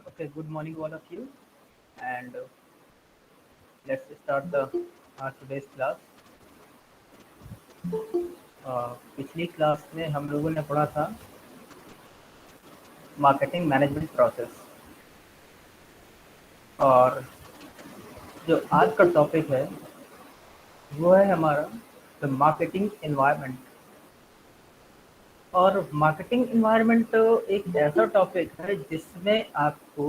Okay, good morning, all of you, and let's start the today's class. पिछली class में हम लोगों ने पढ़ा था मार्केटिंग मैनेजमेंट प्रोसेस, और जो आज का टॉपिक है वो है हमारा द मार्केटिंग एनवायरनमेंट। और मार्केटिंग एनवायरनमेंट एक ऐसा टॉपिक है जिसमें आपको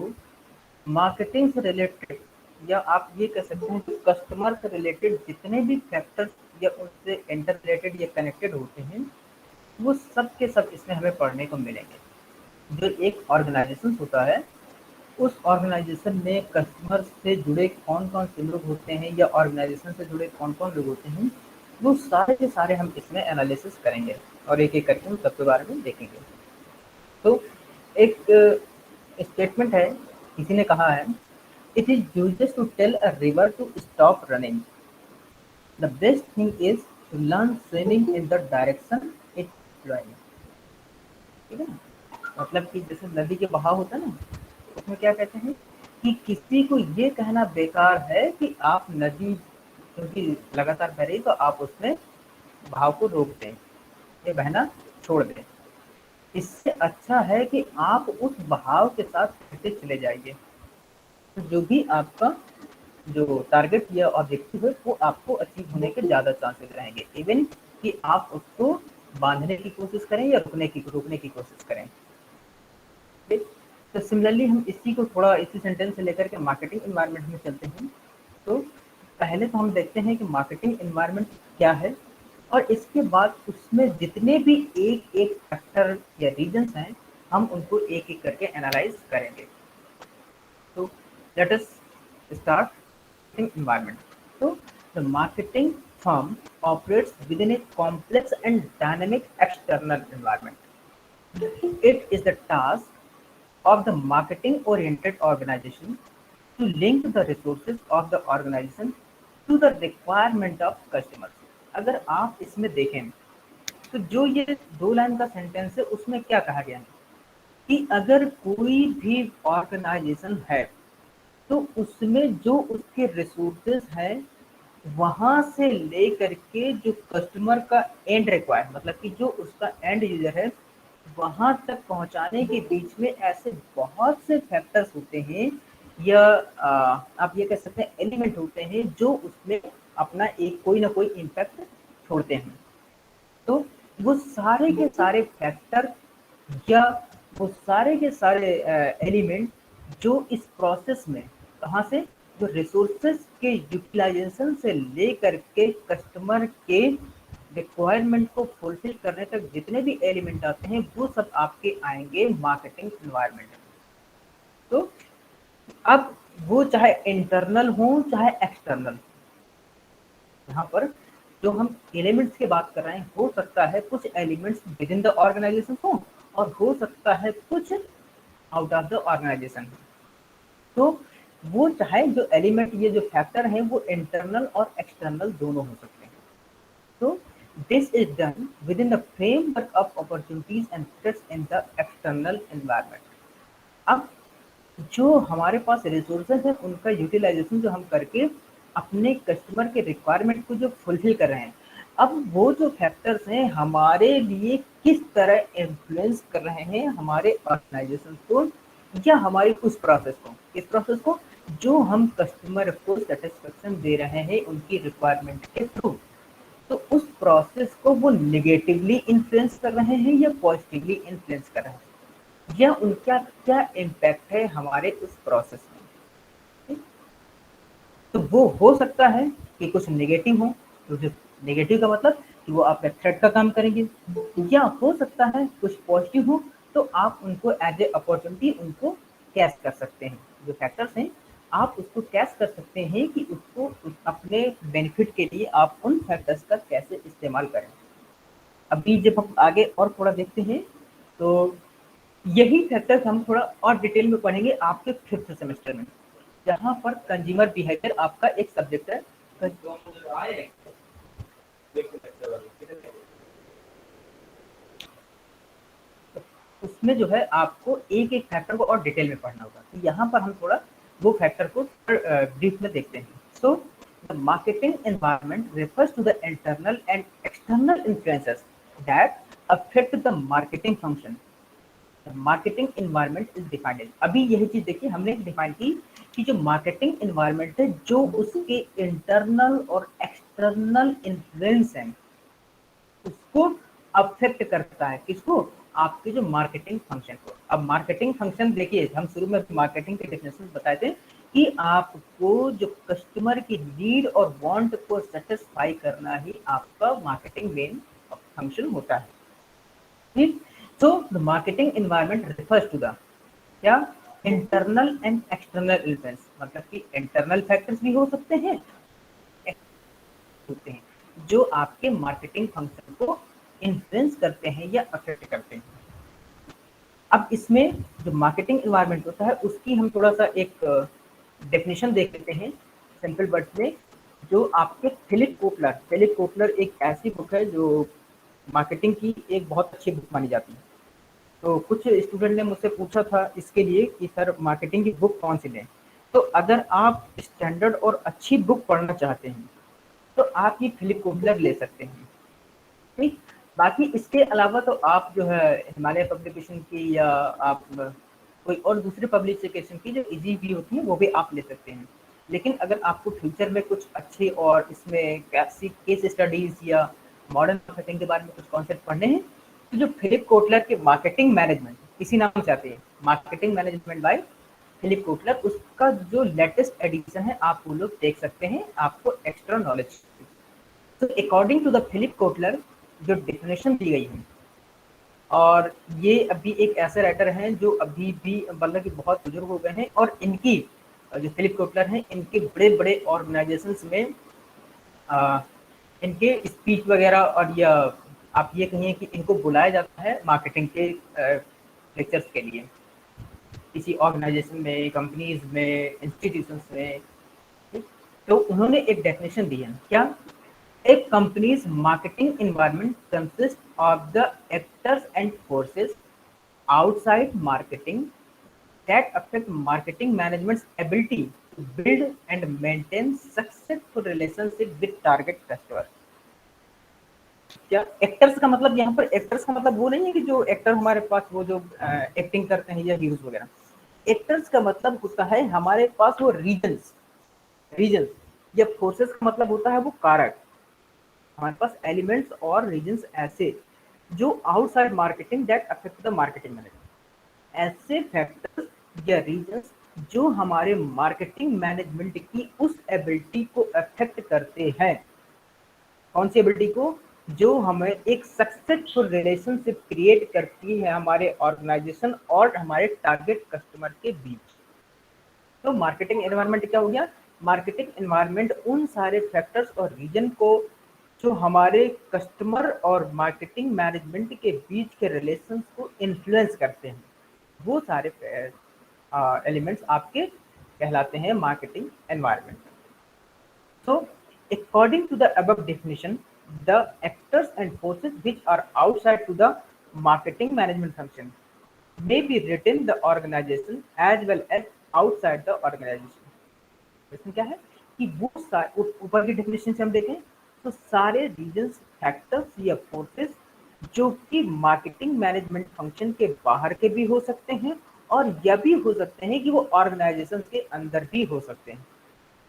मार्केटिंग से रिलेटेड, या आप ये कह सकते हैं कि कस्टमर से रिलेटेड जितने भी फैक्टर्स या उनसे इंटर रिलेटेड या कनेक्टेड होते हैं, वो सब के सब इसमें हमें पढ़ने को मिलेंगे। जो एक ऑर्गेनाइजेशन होता है, उस ऑर्गेनाइजेशन में कस्टमर से जुड़े कौन कौन से लोग होते हैं या ऑर्गेनाइजेशन से जुड़े कौन कौन लोग होते हैं, वो सारे के सारे हम इसमें एनालिसिस करेंगे और एक एक करके उन सबके बारे में देखेंगे। तो एक स्टेटमेंट है, किसी ने कहा है, इट इज यूजेस to tell a river to stop running, the best thing is to learn swimming in the direction it flowing. ठीक है ना? मतलब कि जैसे नदी के बहाव होता है ना, उसमें क्या कहते हैं कि किसी को ये कहना बेकार है कि आप नदी क्योंकि लगातार बह रही तो आप उसमें बहाव को रोक दें, ये बहना छोड़ दें। इससे अच्छा है कि आप उस बहाव के साथ बहते चले जाइए। तो जो भी आपका जो टारगेट या ऑब्जेक्टिव है वो आपको अचीव होने के ज़्यादा चांसेस रहेंगे, इवन कि आप उसको बांधने की कोशिश करें या रोकने की कोशिश करें। ठीक? तो सिमिलरली हम इसी को थोड़ा इसी सेंटेंस से लेकर के मार्केटिंग एनवायरनमेंट में चलते हैं। तो पहले तो हम देखते हैं कि मार्केटिंग एनवायरनमेंट क्या है, और इसके बाद उसमें जितने भी एक एक फैक्टर या रीजन्स हैं, हम उनको एक एक करके एनालाइज करेंगे। So let us start marketing environment. So the marketing firm operates within a complex and dynamic external environment. It is the task of the marketing oriented organization to link the resources of the organization to the requirement of customers. अगर आप इसमें देखें तो जो ये दो line का sentence है उसमें क्या कहा गया है कि अगर कोई भी ऑर्गेनाइजेशन है तो उसमें जो उसके रिसोर्सेज हैं वहां से लेकर के जो कस्टमर का एंड रिक्वायर, मतलब कि जो उसका एंड यूजर है, वहां तक पहुंचाने के बीच में ऐसे बहुत से फैक्टर्स होते हैं, या आप ये कह सकते हैं एलिमेंट होते हैं जो उसमें अपना एक कोई ना कोई इम्पैक्ट छोड़ते हैं। तो वो सारे के सारे फैक्टर या वो सारे के सारे एलिमेंट जो इस प्रोसेस में कहाँ से, जो रिसोर्सेज के यूटिलाइजेशन से लेकर के कस्टमर के रिक्वायरमेंट को फुलफिल करने तक जितने भी एलिमेंट आते हैं वो सब आपके आएंगे मार्केटिंग एनवायरनमेंट में। तो अब वो चाहे इंटरनल हो चाहे एक्सटर्नल, यहाँ पर जो हम एलिमेंट्स की बात कर रहे हैं, हो सकता है कुछ elements within the organization हो और हो सकता है कुछ आउट ऑफ द ऑर्गेनाइजेशन। तो वो चाहे जो एलिमेंट, ये जो फैक्टर हैं वो इंटरनल और एक्सटर्नल दोनों हो सकते हैं। तो this is done with in the framework of opportunities and threats in the external environment. अब जो हमारे पास रिसोर्सेज है उनका यूटिलाइजेशन जो हम करके अपने कस्टमर के रिक्वायरमेंट को जो फुलफिल कर रहे हैं, अब वो जो फैक्टर्स हैं हमारे लिए किस तरह इन्फ्लुएंस कर रहे हैं हमारे ऑर्गेनाइजेशन को या हमारी उस प्रोसेस को, इस प्रोसेस को जो हम कस्टमर को सेटिस्फेक्शन दे रहे हैं उनकी रिक्वायरमेंट के थ्रू, तो उस प्रोसेस को वो नेगेटिवली इन्फ्लुएंस कर रहे हैं या पॉजिटिवली इन्फ्लुएंस कर रहे हैं, या उनका क्या इम्पैक्ट है हमारे उस प्रोसेस में। ठीक? तो वो हो सकता है कि कुछ नेगेटिव हो, तो जो नेगेटिव का मतलब कि वो आपका थ्रेट का काम करेंगे, या हो सकता है कुछ पॉजिटिव हो तो आप उनको एज ए अपॉर्चुनिटी उनको कैश कर सकते हैं। जो फैक्टर्स हैं आप उसको कैश कर सकते हैं कि उसको अपने बेनिफिट के लिए आप उन फैक्टर्स का कैसे इस्तेमाल करें। अभी जब हम आगे और थोड़ा देखते हैं तो यही फैक्टर्स हम थोड़ा और डिटेल में पढ़ेंगे आपके 5th सेमेस्टर में, जहाँ पर कंज्यूमर बिहेवियर आपका एक सब्जेक्ट है। उसमें जो है आपको एक एक फैक्टर को और डिटेल में पढ़ना होगा, तो यहाँ पर हम थोड़ा वो फैक्टर को ब्रीफ में देखते हैं। So the marketing environment refers to the internal and external influences that affect the marketing function. Marketing environment is defined. अभी यही चीज देखिए हमने डिफाइन की कि जो मार्केटिंग इन्वायरमेंट है जो उसके इंटरनल और एक्सटर्नल इन्फ्लुएंस है उसको अफेक्ट करता है, किसको, आपके जो मार्केटिंग फंक्शन को। अब मार्केटिंग फंक्शन देखिए हम शुरू में मार्केटिंग के डेफिनेशन बताए थे कि आपको जो कस्टमर की नीड और वांट को सेटिस्फाई करना ही आपका मार्केटिंग मेन फंक्शन होता है। ठीक, so the marketing environment refers to the क्या इंटरनल एंड एक्सटर्नल इन्फ्लुएंस, मतलब कि इंटरनल फैक्टर्स भी हो सकते हैं होते हैं जो आपके मार्केटिंग फंक्शन को इन्फ्लुएंस करते हैं या अफेक्ट करते हैं। अब इसमें जो मार्केटिंग इन्वायरमेंट होता है उसकी हम थोड़ा सा एक डेफिनेशन देख लेते हैं सिंपल वर्ड्स में। जो आपके फिलिप कोटलर एक ऐसी बुक है जो मार्केटिंग की एक बहुत अच्छी बुक मानी जाती है। तो कुछ स्टूडेंट ने मुझसे पूछा था इसके लिए कि सर मार्केटिंग की बुक कौन सी लें, तो अगर आप स्टैंडर्ड और अच्छी बुक पढ़ना चाहते हैं तो आप ये फिलिप कोटलर ले सकते हैं। ठीक, बाकी इसके अलावा तो आप जो है हिमालय पब्लिकेशन की या आप कोई और दूसरी पब्लिकेशन की जो इजी भी होती है वो भी आप ले सकते हैं। लेकिन अगर आपको फ्यूचर में कुछ अच्छे और इसमें कैसी केस स्टडीज या मॉडर्न मार्केटिंग के बारे में कुछ कॉन्सेप्ट पढ़ने हैं तो जो फिलिप कोटलर के मार्केटिंग मैनेजमेंट, इसी नाम से आते हैं marketing management by Philip Kotler, उसका जो लेटेस्ट एडिशन है आप वो लोग देख सकते हैं, आपको एक्स्ट्रा नॉलेज। तो according to the Philip Kotler जो डेफिनेशन दी गई है, और ये अभी एक ऐसे राइटर हैं जो अभी भी मतलब कि बहुत बुजुर्ग हो गए हैं और इनकी जो फिलिप कोटलर हैं इनके बड़े बड़े ऑर्गेनाइजेशंस में आ, इनके स्पीच वगैरह और या आप ये कहिए कि इनको बुलाया जाता है मार्केटिंग के लेक्चर्स के लिए किसी ऑर्गेनाइजेशन में, कंपनीज में, इंस्टीट्यूशंस में। ठीक? तो उन्होंने एक डेफिनेशन दी है क्या, A company's marketing environment consists of the actors and forces outside marketing that affect marketing management's ability to build and maintain successful relationship with target customers। क्या एक्टर्स का मतलब, यहाँ पर एक्टर्स का मतलब वो नहीं है कि जो एक्टर हमारे पास वो जो एक्टिंग करते हैं या हीरोज वगैरह। एक्टर्स का मतलब होता है हमारे पास वो रीजन्स या फोर्सेस का मतलब होता है वो कारक, हमारे पास एलिमेंट्स और रीजन्स ऐसे जो outside marketing that affect the marketing management, ऐसे फैक्टर्स या रीजन्स जो हमारे मार्केटिंग मैनेजमेंट की उस एबिलिटी को अफेक्ट करते हैं। कौन सी एबिलिटी को, जो हमें एक सक्सेसफुल रिलेशनशिप क्रिएट करती है हमारे ऑर्गेनाइजेशन और हमारे टारगेट कस्टमर के बीच। तो मार्केटिंग एनवायरनमेंट क्या हो गया, मार्केटिंग एनवायरनमेंट उन सारे फैक्टर्स और रीजन को जो हमारे कस्टमर और मार्केटिंग मैनेजमेंट के बीच के रिलेशंस को इन्फ्लुएंस करते हैं, वो सारे एलिमेंट्स आपके कहलाते हैं marketing environment. So, according to the above definition, the actors and forces which are outside to the marketing management function may be within the organization as well as outside the organization। इसमें क्या है कि वो ऊपर की definition से हम देखें तो सारे रीजन्स, फैक्टर्स या फोर्सेस जो कि मार्केटिंग मैनेजमेंट फंक्शन के बाहर के भी हो सकते हैं और यह भी हो सकते हैं कि वो ऑर्गेनाइजेशन के अंदर भी हो सकते हैं,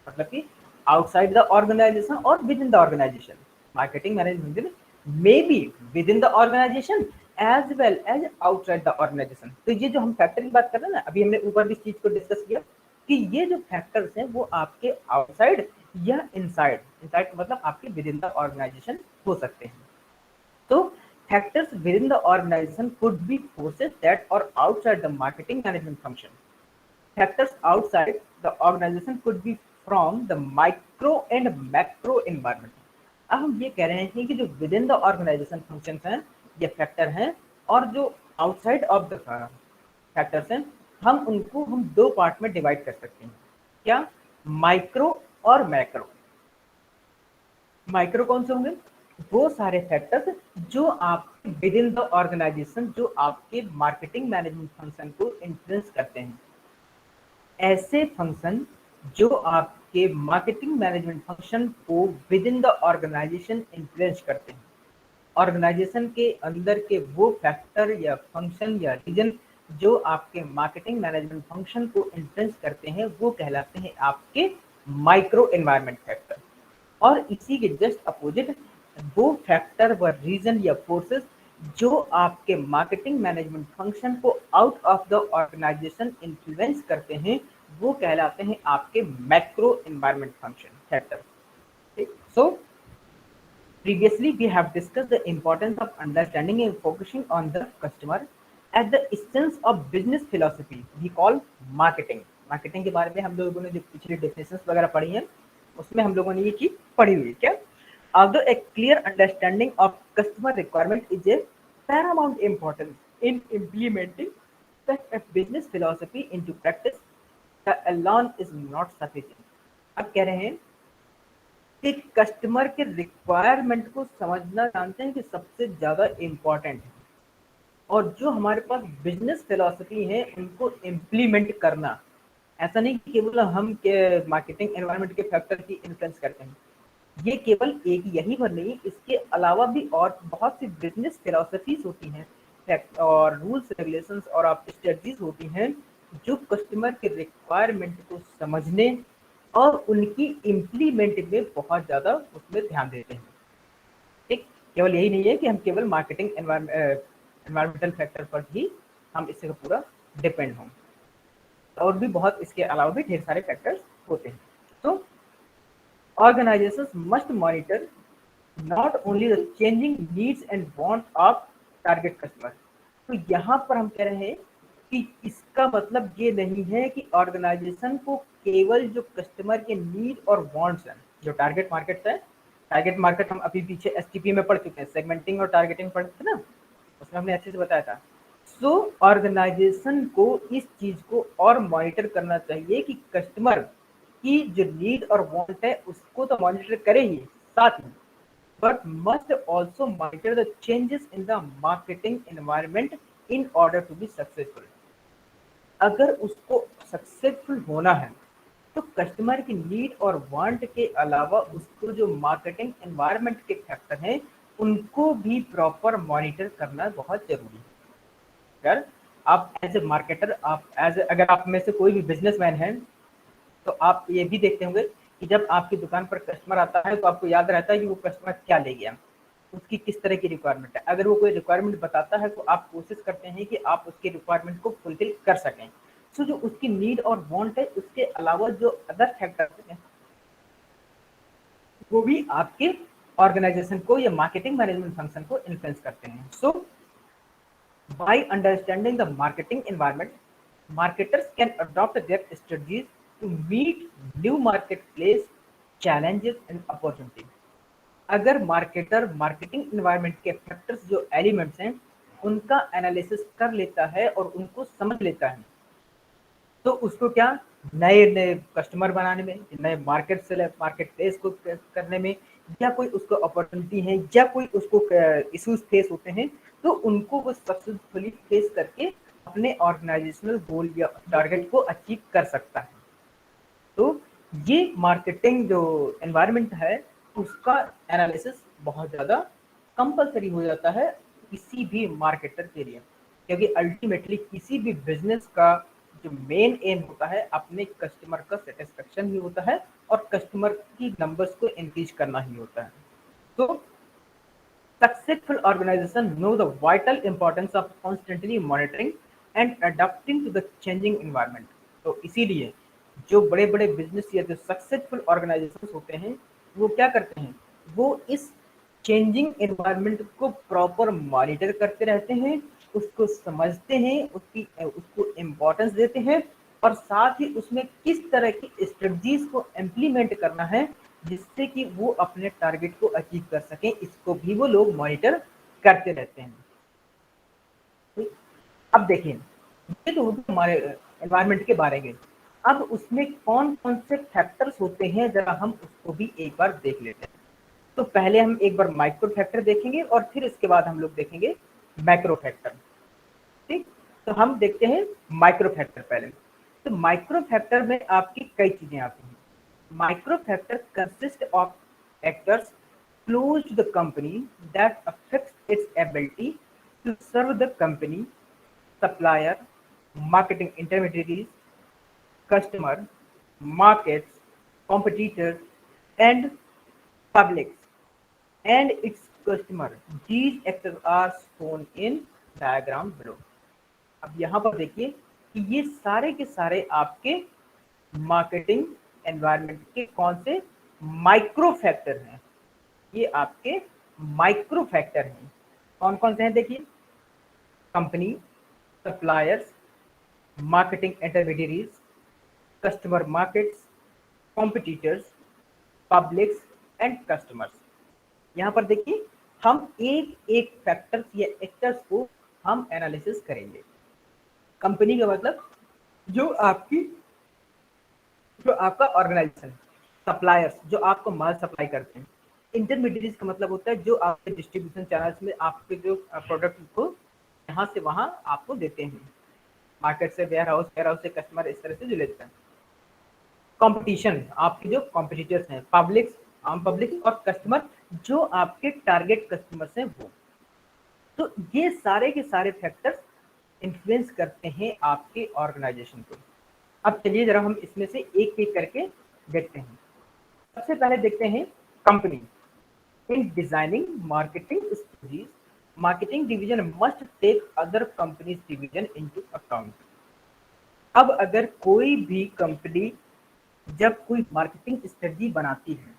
मतलब कि आउटसाइड द ऑर्गेनाइजेशन और within the organization. Marketing management may be within the organization as well as outside the organization. तो ये जो हम फैक्टर की बात कर रहे हैं ना, अभी हमने ऊपर भी इस चीज को डिस्कस किया कि ये जो फैक्टर्स हैं वो आपके आउटसाइड या इनसाइड, इनसाइड मतलब आपके विद इन द ऑर्गेनाइजेशन हो सकते हैं। So factors within the organization could be forces that are outside the marketing management function. Factors outside the organization could be from the micro and macro environment. अब हम ये कह रहे हैं कि जो within the organization function हैं ये फैक्टर हैं, और जो आउटसाइड ऑफ द फैक्टर्स हैं हम दो पार्ट में डिवाइड कर सकते हैं। क्या? माइक्रो और मैक्रो। माइक्रो कौन से होंगे? वो सारे फैक्टर्स जो आपके विद इन द ऑर्गेनाइजेशन, जो आपके मार्केटिंग मैनेजमेंट फंक्शन को इन्फ्लुएंस करते हैं। ऐसे फंक्शन जो आपके मार्केटिंग मैनेजमेंट फंक्शन को within the organization influence करते हैं। ऑर्गेनाइजेशन के अंदर के वो फैक्टर या फंक्शन या रीजन जो आपके मार्केटिंग मैनेजमेंट फंक्शन को इन्फ्लुएंस करते हैं वो कहलाते हैं आपके माइक्रो एनवायरनमेंट फैक्टर। और इसी के जस्ट अपोजिट वो फैक्टर व रीजन या फोर्सेस जो आपके मार्केटिंग मैनेजमेंट फंक्शन को out of the organization influence करते हैं वो कहलाते हैं आपके macro environment function factor. So previously we have discussed the importance of understanding and focusing on the customer at the essence of business philosophy we call marketing। Marketing के बारे में हम लोगों ने जो पिछली डेफिनेशंस वगैरह पढ़ी हैं उसमें हम लोगों ने ये चीज पढ़ी हुई है। क्या? Although a clear understanding of customer requirement is a paramount importance in implementing such a business philosophy into practice, the alone is not sufficient। अब कह रहे हैं कि कस्टमर के रिक्वायरमेंट को समझना जानते हैं कि सबसे ज़्यादा इम्पोर्टेंट है, और जो हमारे पास बिजनेस फिलॉसफी है उनको इम्प्लीमेंट करना। ऐसा नहीं कि केवल हम के मार्केटिंग एनवायरनमेंट के फैक्टर की इन्फ्लुएंस करते हैं, ये केवल एक यही पर नहीं, इसके अलावा भी और बहुत सी बिजनेस फिलॉसफीज होती हैं और रूल्स रेगुलेशंस और आप स्ट्रेटजीज होती हैं जो कस्टमर के रिक्वायरमेंट को समझने और उनकी इम्प्लीमेंट में बहुत ज़्यादा उसमें ध्यान देते हैं। ठीक, केवल यही नहीं है कि हम केवल मार्केटिंग एनवायरमेंटल फैक्टर पर ही हम इससे पूरा डिपेंड हों, और भी बहुत इसके अलावा भी ढेर सारे फैक्टर्स होते हैं। तो organizations must monitor not only the changing needs and wants of target customer। तो यहाँ पर हम कह रहे हैं कि इसका मतलब ये नहीं है कि ऑर्गेनाइजेशन को केवल जो कस्टमर के नीड और वांट्स हैं, जो टारगेट मार्केट है, टारगेट मार्केट हम अभी पीछे एसटीपी में पढ़ चुके हैं, सेगमेंटिंग और टारगेटिंग पढ़ थे ना, उसमें हमने अच्छे से बताया था। सो ऑर्गेनाइजेशन को इस चीज को और मॉनिटर करना चाहिए कि कस्टमर की जो नीड और वांट है उसको तो मॉनिटर करे ही, साथ ही but must also monitor the changes in the marketing environment in order to be successful। अगर उसको सक्सेसफुल होना है तो कस्टमर की नीड और वांट के अलावा उसको जो मार्केटिंग एनवायरनमेंट के फैक्टर हैं उनको भी प्रॉपर मॉनिटर करना बहुत जरूरी है। अगर आप एज ए मार्केटर, आप एज अगर आप में से कोई भी बिजनेसमैन है तो आप ये भी देखते होंगे कि जब आपकी दुकान पर कस्टमर आता है तो आपको याद रहता है कि वो कस्टमर क्या ले गया, उसकी किस तरह की रिक्वायरमेंट है। अगर वो कोई रिक्वायरमेंट बताता है तो आप कोशिश करते हैं कि आप उसकी रिक्वायरमेंट को फुलफिल कर सकें। सो जो उसकी नीड और वांट है उसके अलावा जो अदर फैक्टर्स हैं वो भी आपके ऑर्गेनाइजेशन को या मार्केटिंग मैनेजमेंट फंक्शन को इन्फ्लुएंस करते हैं। So by understanding the marketing environment, marketers can adopt their strategies to meet new marketplace challenges and opportunities। अगर मार्केटर मार्केटिंग एनवायरनमेंट के फैक्टर्स जो एलिमेंट्स हैं उनका एनालिसिस कर लेता है और उनको समझ लेता है तो उसको क्या नए नए कस्टमर बनाने में, नए मार्केट से मार्केट प्लेस को करने में, या कोई उसको अपॉर्चुनिटी है या कोई उसको इश्यूज फेस होते हैं तो उनको वो सक्सेसफुली फेस करके अपने ऑर्गेनाइजेशनल गोल या टारगेट को अचीव कर सकता है। तो ये मार्केटिंग जो एनवायरनमेंट है उसका एनालिसिस बहुत ज़्यादा कंपलसरी हो जाता है किसी भी मार्केटर के लिए, क्योंकि अल्टीमेटली किसी भी बिजनेस का जो मेन एम होता है अपने कस्टमर का सेटिस्फेक्शन ही होता है और कस्टमर की नंबर्स को इंक्रीज करना ही होता है। तो successful organizations know the vital importance of constantly monitoring and adapting to the changing environment। तो इसीलिए जो बड़े बड़े बिजनेस या जो सक्सेसफुल ऑर्गेनाइजेशंस होते हैं वो क्या करते हैं, वो इस चेंजिंग एनवायरनमेंट को प्रॉपर मॉनिटर करते रहते हैं, उसको समझते हैं, उसको इम्पोर्टेंस देते हैं और साथ ही उसमें किस तरह की स्ट्रेटजीज को इम्प्लीमेंट करना है जिससे कि वो अपने टारगेट को अचीव कर सकें, इसको भी वो लोग मॉनिटर करते रहते हैं। अब देखिए, ये तो हमारे एनवायरनमेंट के बारे में। अब उसमें कौन कौन से फैक्टर्स होते हैं जरा हम उसको भी एक बार देख लेते हैं। तो पहले हम एक बार माइक्रो फैक्टर देखेंगे और फिर इसके बाद हम लोग देखेंगे मैक्रो फैक्टर। ठीक, तो हम देखते हैं माइक्रो फैक्टर पहले। तो माइक्रो फैक्टर में आपकी कई चीजें आती हैं। Micro factor consist of factors close to the company that affects its ability to serve the company, supplier, marketing intermediaries, customer, markets, competitors, and publics, and its customer. These factors are shown in diagram below। अब यहाँ पर देखिए कि ये सारे के सारे आपके मार्केटिंग एनवायरनमेंट के कौन से माइक्रो फैक्टर हैं। ये आपके माइक्रो फैक्टर हैं। कौन कौन से हैं देखिए, company, suppliers, marketing intermediaries, customer markets, competitors, publics and customers. यहाँ पर देखिए हम एक एक फैक्टर्स या एक्टर्स को हम एनालिसिस करेंगे। कंपनी का मतलब जो आपका ऑर्गेनाइजेशन, सप्लायर्स जो आपको माल सप्लाई करते हैं, इंटरमीडिएट्स का मतलब होता है जो आपके डिस्ट्रीब्यूशन चैनल्स में आपके जो प्रोडक्ट को यहाँ से वहाँ आपको देते हैं, मार्केट से वेयर हाउस, वेयर हाउस से कस्टमर, इस तरह से जो लेते हैं। कंपटीशन, आपके जो कॉम्पिटिटर्स हैं, पब्लिक, आम पब्लिक और कस्टमर जो आपके टारगेट कस्टमर्स हैं वो। तो ये सारे के सारे फैक्टर्स इन्फ्लुएंस करते हैं आपके ऑर्गेनाइजेशन को। अब चलिए जरा हम इसमें से एक एक करके देखते हैं। सबसे पहले देखते हैं company. In designing marketing strategies, marketing division must take other companies division into account. अब अगर कोई भी कंपनी जब कोई मार्केटिंग स्ट्रेटजी बनाती है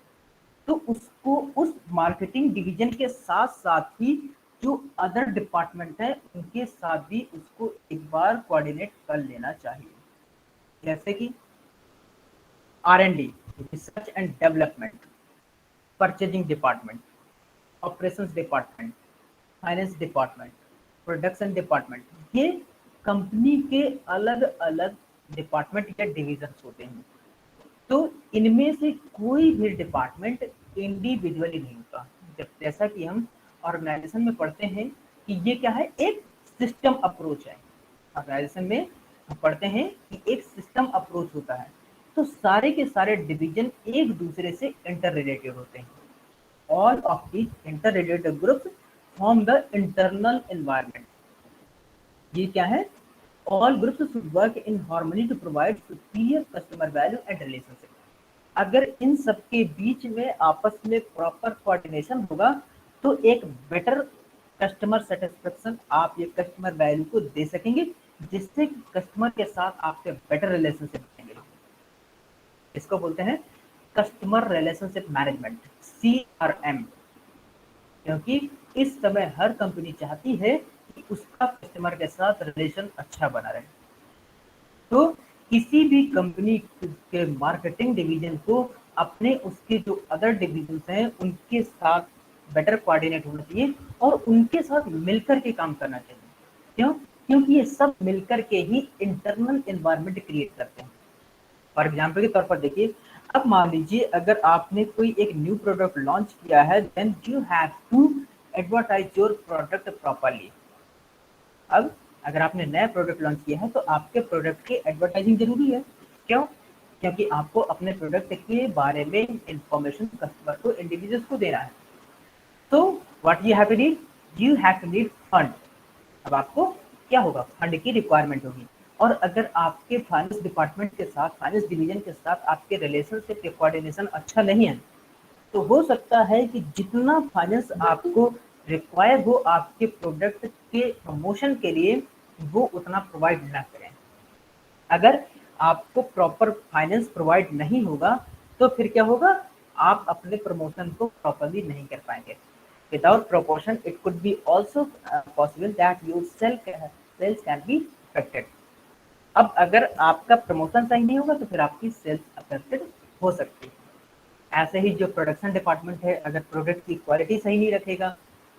तो उसको उस मार्केटिंग डिवीजन के साथ साथ ही जो अदर डिपार्टमेंट है उनके साथ भी उसको एक बार कोऑर्डिनेट कर लेना चाहिए। जैसे कि R&D, research and development, purchasing department, operations department, finance department, production department, ये कंपनी के अलग अलग डिपार्टमेंट या डिविजन्स होते हैं। तो इनमें से कोई भी डिपार्टमेंट इंडिविजुअली नहीं होता। जब जैसा कि हम ऑर्गेनाइजेशन में पढ़ते हैं कि ये क्या है, एक सिस्टम अप्रोच है। ऑर्गेनाइजेशन में हम पढ़ते हैं कि एक सिस्टम अप्रोच होता है, तो सारे के सारे डिवीजन एक दूसरे से इंटर रिलेटेड होते हैं। All of these interrelated groups form the internal environment. ये क्या है, all groups should work in harmony to provide superior customer value and relationship. अगर इन सब के बीच में आपस में प्रॉपर कोऑर्डिनेशन होगा तो एक बेटर कस्टमर सेटिस्फेक्शन, आप ये कस्टमर वैल्यू को दे सकेंगे जिससे कस्टमर के साथ आपके बेटर रिलेशनशिप बनेंगे। इसको बोलते हैं कस्टमर रिलेशनशिप मैनेजमेंट, CRM। क्योंकि इस समय हर कंपनी चाहती है कि उसका कस्टमर के साथ रिलेशन अच्छा बना रहे। तो किसी भी कंपनी के मार्केटिंग डिवीजन को अपने उसके जो अदर डिविजन हैं उनके साथ बेटर कोऑर्डिनेट होना चाहिए और उनके साथ मिलकर के काम करना चाहिए। क्यों? क्योंकि ये सब मिलकर के ही इंटरनल एनवायरनमेंट क्रिएट करते हैं। फॉर एग्जाम्पल के तौर पर देखिए, अब मान लीजिए अगर आपने कोई एक न्यू प्रोडक्ट लॉन्च किया है, then you have to advertise your product properly. अब अगर आपने नया प्रोडक्ट लॉन्च किया है तो आपके प्रोडक्ट की एडवर्टाइजिंग जरूरी है। क्यों? क्योंकि आपको अपने प्रोडक्ट के बारे में इंफॉर्मेशन कस्टमर को, इंडिविजुअल्स को देना है। तो what you have to need, you have to need fund. अब आपको क्या होगा, फंड की रिक्वायरमेंट होगी। और अगर आपके फाइनेंस डिपार्टमेंट के साथ, फाइनेंस डिवीजन के साथ आपके रिलेशनशिप के कोऑर्डिनेशन अच्छा नहीं है, तो हो सकता है कि जितना फाइनेंस आपको रिक्वायर हो आपके प्रोडक्ट के प्रमोशन के लिए, वो उतना प्रोवाइड ना करें। अगर आपको प्रॉपर फाइनेंस प्रोवाइड नहीं होगा तो फिर क्या होगा, आप अपने प्रमोशन को प्रॉपरली नहीं कर पाएंगे। Without proportion it could be also possible that your cells can be affected. अब अगर आपका प्रमोशन सही नहीं होगा तो फिर आपकी सेल्स अफेक्टेड हो सकती है। ऐसे ही जो प्रोडक्शन डिपार्टमेंट है, अगर प्रोडक्ट की क्वालिटी सही नहीं रखेगा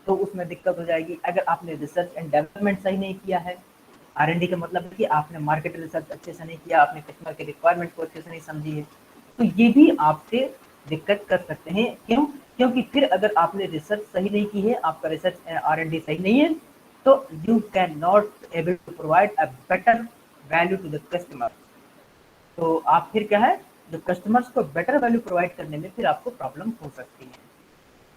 तो उसमें दिक्कत हो जाएगी। अगर आपने रिसर्च एंड डेवलपमेंट सही नहीं किया है, R&D का मतलब है कि आपने मार्केट रिसर्च अच्छे से नहीं किया, आपने कस्टमर के रिक्वायरमेंट को अच्छे से नहीं समझी है, तो ये भी आपसे दिक्कत कर सकते हैं। क्यों? क्योंकि फिर अगर आपने रिसर्च सही नहीं की है, आपका रिसर्च R&D सही नहीं है, तो you can not able to provide a better value to the customer. तो आप फिर क्या है, जो कस्टमर्स को बेटर वैल्यू प्रोवाइड करने में फिर आपको प्रॉब्लम हो सकती है।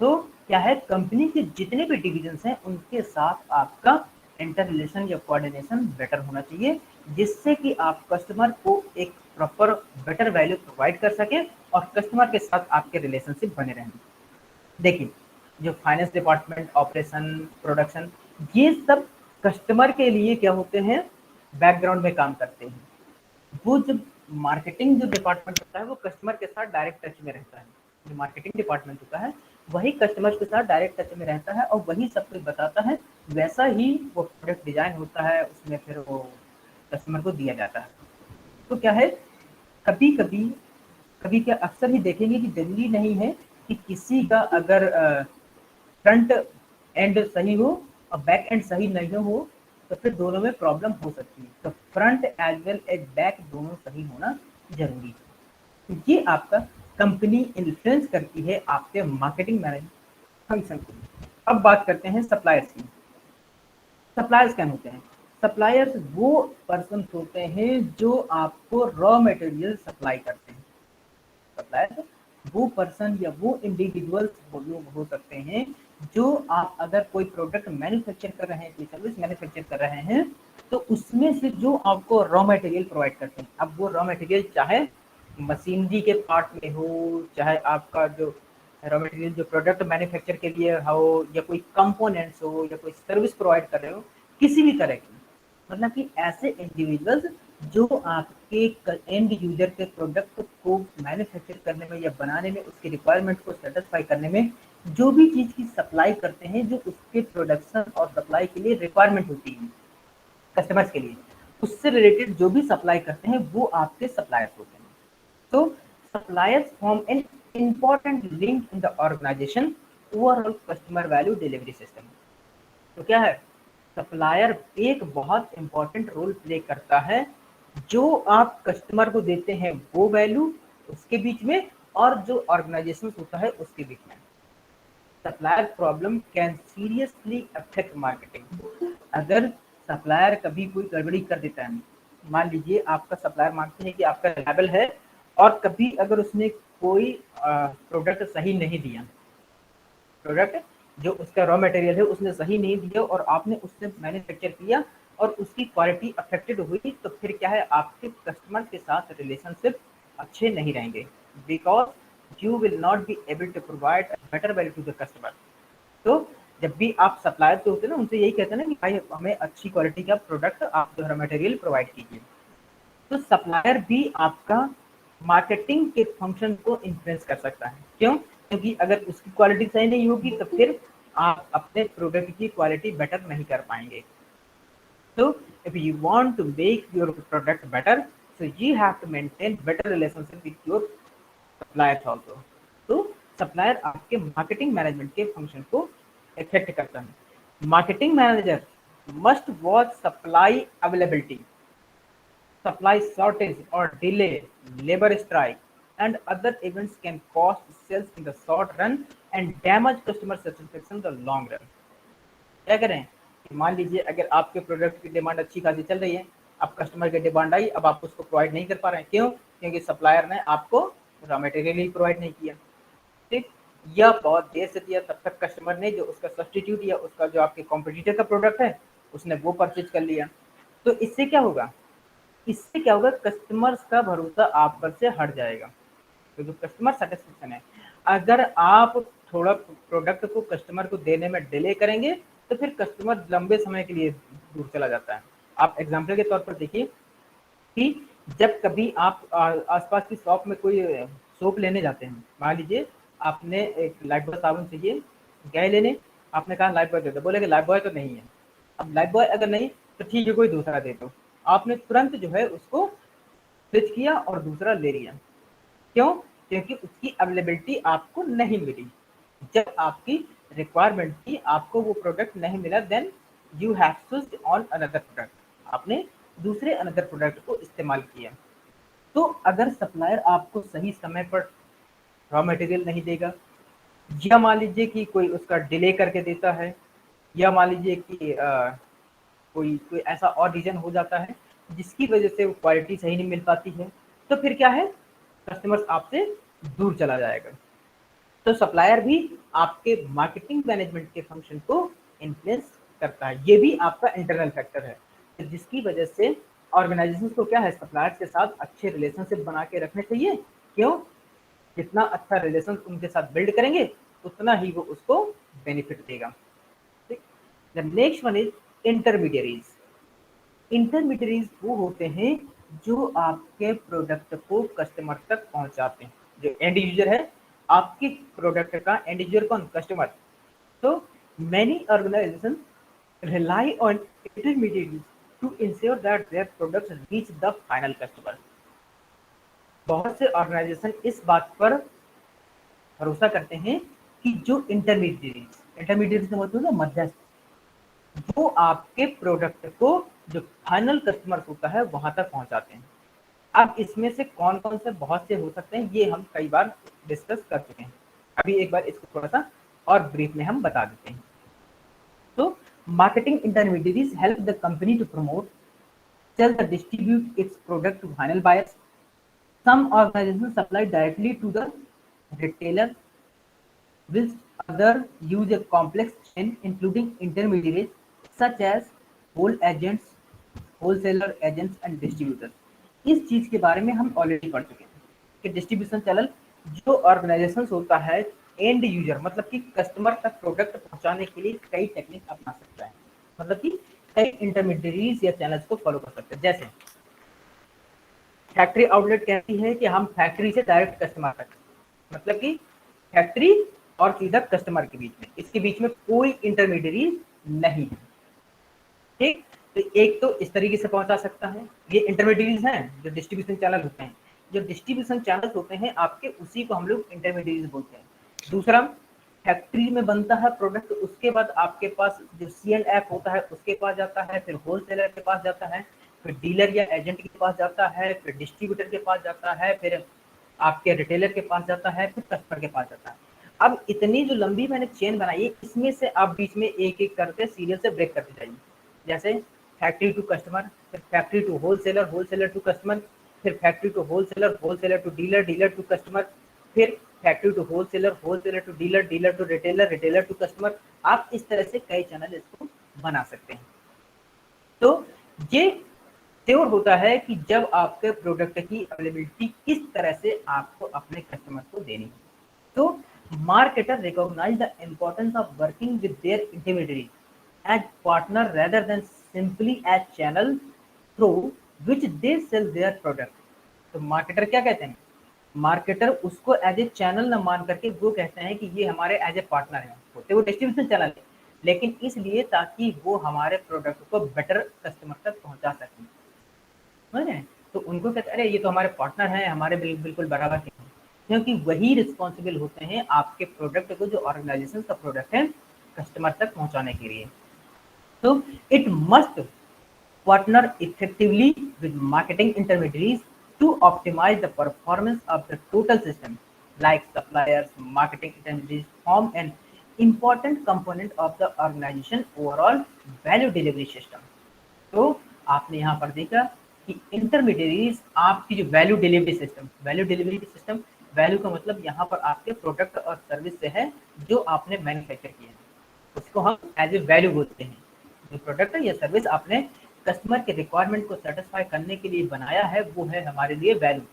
तो क्या है, कंपनी के जितने भी डिविजन हैं उनके साथ आपका इंटर रिलेशन या कोऑर्डिनेशन बेटर होना चाहिए, जिससे कि आप कस्टमर को एक प्रॉपर बेटर वैल्यू प्रोवाइड कर सके और कस्टमर के साथ आपके रिलेशनशिप बने रहें। देखिए, जो फाइनेंस डिपार्टमेंट, ऑपरेशन, प्रोडक्शन, ये सब कस्टमर के लिए क्या होते हैं, बैकग्राउंड में काम करते हैं। वो जब मार्केटिंग जो डिपार्टमेंट होता है वो कस्टमर के साथ डायरेक्ट टच में रहता है। जो मार्केटिंग डिपार्टमेंट होता है वही कस्टमर के साथ डायरेक्ट टच में रहता है और वही सब कुछ बताता है। वैसा ही वो प्रोडक्ट डिजाइन होता है, उसमें फिर वो कस्टमर को दिया जाता है। तो क्या है, कभी कभी कभी क्या अक्सर ही देखेंगे कि जरूरी नहीं है कि किसी का अगर फ्रंट एंड सही हो और बैक एंड सही नहीं हो तो फिर दोनों में प्रॉब्लम हो सकती है। तो front as well as back दोनों सही होना जरूरी है। तो ये आपका कंपनी इन्फ्लुएंस करती है आपके मार्केटिंग मैनेजमेंट फंक्शन को। अब बात करते हैं सप्लायर्स की। सप्लायर्स क्या होते हैं? सप्लायर्स वो पर्सन होते हैं जो आपको रॉ मटेरियल सप्लाई करते हैं। सप्लायर वो पर्सन या वो इंडिविजुअल्स लोग हो सकते हैं जो, आप अगर कोई प्रोडक्ट मैन्युफैक्चर कर रहे हैं, कोई सर्विस मैन्युफैक्चर कर रहे हैं, तो उसमें से जो आपको रॉ मटेरियल प्रोवाइड करते हैं। अब वो रॉ मटेरियल चाहे मशीनरी के पार्ट में हो, चाहे आपका जो रॉ मटेरियल जो प्रोडक्ट मैन्युफैक्चर के लिए हो, या कोई कंपोनेंट्स हो, या कोई सर्विस प्रोवाइड कर रहे हो, किसी भी तरह की, मतलब कि ऐसे इंडिविजुअल्स जो आपके एंड यूजर के प्रोडक्ट को मैन्युफैक्चर करने में या बनाने में, उसकी रिक्वायरमेंट को सेटिस्फाई करने में जो भी चीज़ की सप्लाई करते हैं, जो उसके प्रोडक्शन और सप्लाई के लिए रिक्वायरमेंट होती है कस्टमर्स के लिए, उससे रिलेटेड जो भी सप्लाई करते हैं वो आपके सप्लायर्स होते हैं। तो suppliers form an important link in the organization overall customer value delivery system. तो क्या है, सप्लायर एक बहुत इंपॉर्टेंट रोल प्ले करता है, जो आप कस्टमर को देते हैं वो वैल्यू उसके बीच में, और जो ऑर्गेनाइजेशन होता है उसके बीच में। Supplier problem can seriously affect marketing. अगर सप्लायर कभी कोई गड़बड़ी कर देता है, मान लीजिए आपका सप्लायर मानते हैं कि आपका रिलायबल है, और कभी अगर उसने कोई प्रोडक्ट सही नहीं दिया, प्रोडक्ट जो उसका रॉ मटेरियल है उसने सही नहीं दिया और आपने उससे मैन्युफैक्चर किया और उसकी क्वालिटी अफेक्टेड हुई, तो फिर क्या है, आपके कस्टमर के साथ रिलेशनशिप अच्छे नहीं रहेंगे, because you will not be able to provide better value to the customer. तो जब भी आप सप्लायर जो होते हैं ना, उनसे यही कहते हैं ना कि भाई हमें अच्छी क्वालिटी का प्रोडक्ट, आप जो रॉ मटेरियल प्रोवाइड कीजिए। तो सप्लायर भी आपका मार्केटिंग के फंक्शन को इन्फ्लुएंस कर सकता है। क्यों? क्योंकि अगर उसकी क्वालिटी सही नहीं होगी तो फिर आप अपने प्रोडक्ट की क्वालिटी बेटर नहीं कर पाएंगे। तो if you want to make your product better, so you have to maintain better relationship with your suppliers also. तो सप्लायर आपके मार्केटिंग मैनेजमेंट के फंक्शन को इफेक्ट करता है। Marketing manager must watch supply availability, supply shortage or delay, labor strike, and other events can cost sales in the short run and damage customer satisfaction in the long run. क्या करें कि मान लीजिए अगर आपके product की demand अच्छी खासी चल रही है, अब कस्टमर की डिमांड आई, अब आप उसको प्रोवाइड नहीं कर पा रहे हैं, क्यों? क्योंकि सप्लायर ने आपको रॉ मटेरियल ही प्रोवाइड नहीं किया, ठीक, या बहुत देर से दिया, तब तक कस्टमर ने जो उसका सब्सटीट्यूट या उसका जो आपके कॉम्पिटिटर का प्रोडक्ट है उसने वो परचेज कर लिया। तो इससे क्या होगा, इससे क्या होगा, कस्टमर्स का भरोसा आप पर से हट जाएगा। तो जो कस्टमर सेटिस्फेक्शन है, अगर आप थोड़ा प्रोडक्ट को कस्टमर को देने में डिले करेंगे तो फिर कस्टमर लंबे समय के लिए दूर चला जाता है। आप एग्जाम्पल के तौर पर देखिए कि जब कभी आप आसपास की शॉप में कोई सोप लेने जाते हैं, मान लीजिए आपने एक लाइफबॉय साबुन चाहिए, गए लेने, आपने कहा लाइफबॉय दे दो, बोले कि लाइफबॉय तो नहीं है। अब लाइफबॉय अगर नहीं तो ठीक है कोई दूसरा दे दो, आपने तुरंत जो है उसको स्विच किया और दूसरा ले लिया, क्यों? क्योंकि उसकी अवेलेबिलिटी आपको नहीं मिली। जब आपकी रिक्वायरमेंट थी आपको वो प्रोडक्ट नहीं मिला, then you have switched on another product, आपने दूसरे अनदर प्रोडक्ट को इस्तेमाल किया। तो अगर सप्लायर आपको सही समय पर रॉ मटेरियल नहीं देगा, या मान लीजिए कि कोई उसका डिले करके देता है, या मान लीजिए कि कोई कोई ऐसा और रीजन हो जाता है जिसकी वजह से वो क्वालिटी सही नहीं मिल पाती है, तो फिर क्या है, कस्टमर्स आपसे दूर चला जाएगा। तो सप्लायर भी आपके मार्केटिंग मैनेजमेंट के फंक्शन को इन्फ्लुएंस करता है, ये भी आपका इंटरनल फैक्टर है, तो जिसकी वजह से ऑर्गेनाइजेशन को क्या है, सप्लायर्स के साथ अच्छे रिलेशनशिप बना के रखने चाहिए, क्यों? जितना अच्छा रिलेशन उनके साथ बिल्ड करेंगे उतना ही वो उसको बेनिफिट देगा, ठीक। The next one is intermediaries. Intermediaries वो होते हैं जो आपके प्रोडक्ट को कस्टमर तक पहुंचाते हैं। जो एंड यूजर है, आपके प्रोडक्ट का एंड यूजर कौन, कस्टमर। तो many organization rely on intermediaries to ensure that their products reach the final customer. बहुत से ऑर्गेनाइजेशन इस बात पर भरोसा करते हैं कि जो इंटरमीडियरीज का मतलब है मध्यस्थ, वो आपके प्रोडक्ट को जो फाइनल कस्टमर होता है वहां तक पहुंचाते हैं। अब इसमें से कौन कौन से बहुत से हो सकते हैं ये हम कई बार डिस्कस कर चुके हैं, अभी एक बार इसको थोड़ा सा और ब्रीफ में हम बता देते हैं। तो marketing intermediaries help the company to promote, sell the distribute its product to final buyers. Some organizations supply directly to the retailer, which other use a complex chain including intermediaries such as whole agents, wholesaler agents and distributors. इस चीज के बारे में हम already पढ़ चुके हैं कि डिस्ट्रीब्यूशन चैनल जो ऑर्गेनाइजेशन होता है एंड यूजर मतलब कि कस्टमर तक प्रोडक्ट पहुंचाने के लिए कई टेक्निक अपना सकता है, मतलब कि कई इंटरमीडियरीज या चैनल्स को फॉलो कर सकते हैं। जैसे फैक्ट्री आउटलेट कहती है कि हम फैक्ट्री से डायरेक्ट कस्टमर तक, मतलब कि फैक्ट्री और सीधा कस्टमर के बीच में, इसके बीच में कोई इंटरमीडियरी नहीं है, ठीक। तो एक तो इस तरीके से पहुंचा सकता है, ये इंटरमीडियरीज हैं जो डिस्ट्रीब्यूशन चैनल होते हैं। जो डिस्ट्रीब्यूशन चैनल होते हैं आपके, उसी को हम लोग इंटरमीडियरीज बोलते हैं। दूसरा, फैक्ट्री में बनता है प्रोडक्ट, उसके बाद आपके पास जो C&F होता है उसके पास जाता है, फिर होलसेलर के पास जाता है, फिर डीलर या एजेंट के पास जाता है, फिर डिस्ट्रीब्यूटर के पास जाता है, फिर आपके रिटेलर के पास जाता है, फिर कस्टमर के पास जाता है। अब इतनी जो लंबी मैंने चेन बनाई है, इसमें से आप बीच में एक एक करके सीरियल से ब्रेक करते जाइए। जैसे फैक्ट्री टू कस्टमर, फिर factory to wholesaler, wholesaler to customer, फिर factory to wholesaler, wholesaler to dealer, dealer to customer, फिर factory to wholesaler, wholesaler to dealer, dealer to retailer, retailer to customer. आप इस तरह से कई चैनल इसको बना सकते हैं। तो ये श्योर होता है कि जब आपके प्रोडक्ट की अवेलेबिलिटी किस तरह से आपको अपने कस्टमर को देनी है। तो marketer recognize the importance of working with their intermediary as partner rather than simply as channel through which they sell their product। तो मार्केटर क्या कहते हैं, मार्केटर उसको एज ए चैनल न मान करके वो कहते हैं कि ये हमारे एज ए पार्टनर है, होते वो डिस्ट्रीब्यूशन चैनल है, लेकिन इसलिए ताकि वो हमारे प्रोडक्ट को बेटर कस्टमर तक पहुंचा सकें, समझ रहे हैं। तो उनको कहते हैं अरे ये तो हमारे पार्टनर हैं, हमारे बिल्कुल बराबर के हैं, क्योंकि वही रिस्पॉन्सिबल होते हैं आपके प्रोडक्ट को, जो ऑर्गेनाइजेशन का प्रोडक्ट है, कस्टमर तक पहुंचाने के लिए। तो it must partner effectively with marketing intermediaries to optimize the performance of the total system, like suppliers. Marketing intermediaries form an important component of the organization overall value delivery system। तो आपने यहाँ पर देखा कि इंटरमीडिएरीज आपकी जो वैल्यू डिलीवरी सिस्टम, वैल्यू का मतलब यहाँ पर आपके प्रोडक्ट और सर्विस से है जो आपने मैन्युफैक्चर किए हैं, उसको हम एज ए वैल्यू बोलते हैं। जो प्रोडक्ट या सर्विस आपने कस्टमर के रिक्वायरमेंट को सेटिस्फाई करने के लिए बनाया है वो है हमारे लिए वैल्यू।